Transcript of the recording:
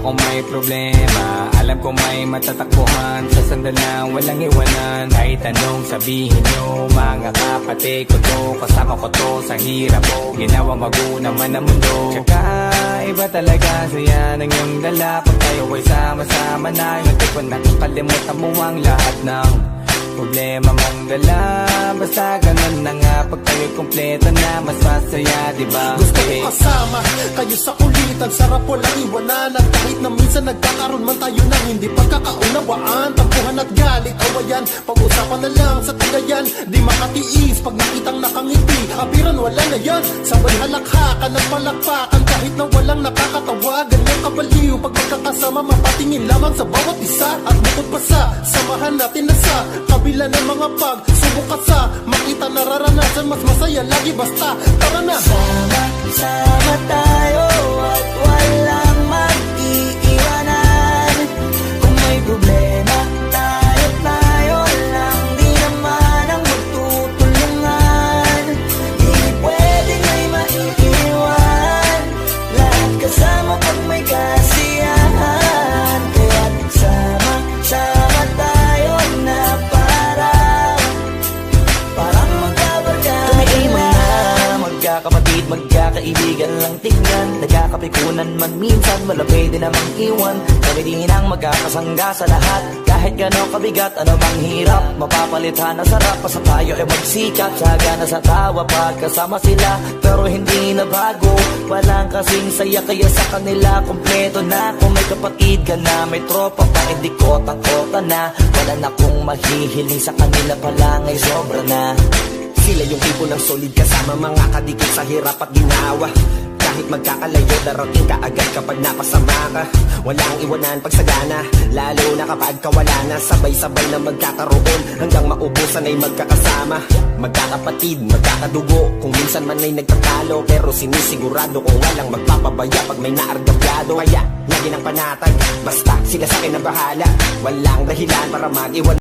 ako may problema, alam ko may matatakbuhan sa sandalang walang iwanan. Kahit anong sabihin nyo, mga kapatid ko to, kasama ko to sa hirap ko, ginawa magunang man ang mundo. Tsaka iba talaga saya ng iyong dala, pag tayo ay sama-sama na. Hindi ko nakakalimutan mo ang lahat ng problema mong dala. Basta ganun na nga, pag tayo'y kompleto na, mas masaya, diba? Gusto ko kasama kayo sa kulitan, sarap walang iwanan. At kahit na minsan nagkakaroon man tayo ng hindi pagkakaunawaan, tampuhan at galit, awayan, pag-usapan na lang sa tagayan. Di makatiis pag nakitang nakangiti, apiran wala na yan. Sabay halakhakan ng palakpakan, kahit na walang nakakatawa. Ganyang kabaliw pag magkakasama, mapatingin lamang sa bawat isa. At bukod pa sa samahan natin na sa kabila ng mga pagsubok at sa makita nararanasan, mas masaya lagi basta tara na. Sama tayo at walang mag-iiwanan. Kung may problema, tayo lang, di naman ang magtutulungan. Di pwedeng may maiiwan, lahat kasama pag may kasiyahan. Kaya't sama tayo na parang magkabarkada. Magkakapatid, magkakaibigan lang tingnan, nagkakapikunan man minsan, wala pwede namang iwan. Kami din ang magkakasangga sa lahat, kahit gano'ng kabigat, ano mang hirap, mapapalitan na sarap. Pa sa tayo ay magsikap, sagana sa tawa pagkasama sila, pero hindi na bago, walang kasing saya. Kaya sa kanila kompleto na, kung may kapatid ka na, may tropa pa, hindi kotang-kota na. Wala na kong mahihiling sa kanila pa lang ay sobra na. Sila yung tipo ng solid kasama, mga kadikit sa hirap at ginawa. Kahit magkakalayo, darating ka agad kapag napasama ka. Walang iwanan pag sagana, lalo na kapag kawala na. Sabay-sabay na magkakaroon, hanggang maubusan ay magkakasama. Magkakapatid, magkakadugo, kung minsan man ay nagtatalo, pero sinisigurado kung walang magpapabaya pag may naargabyado. Kaya lagi ng panatag, basta sila sa akin na bahala. Walang dahilan para mag-iwan.